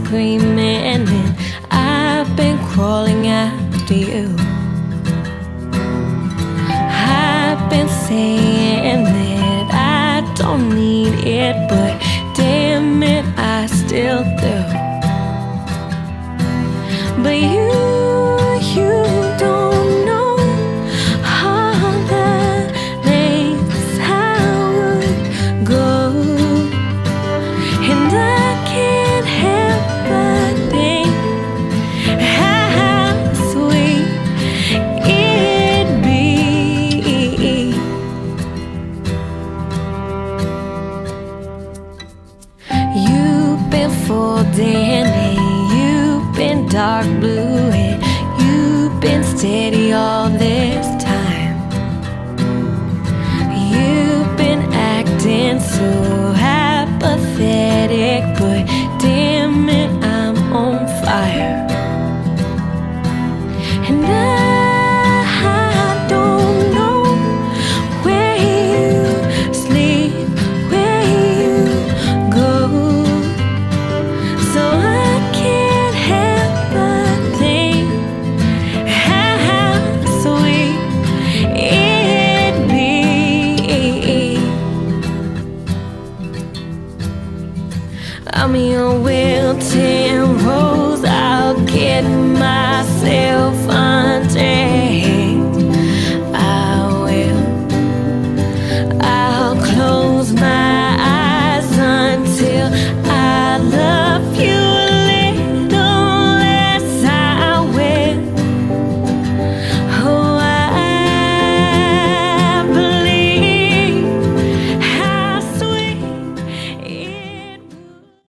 screaming, and I've been crawling after you. I've been saying that I don't need it, but damn it, I still do. But you don't know all the lengths I would go, and I can't help but think how sweet it'd be. You've been folding and you've been dark blue, and you've been steady all this time. You've been acting so apathetic, but damn it, I'm on fire. And I don't know where you sleep, where you go, so I can't help but think how sweet it'd be. I'm your wilting rose, I'll get myself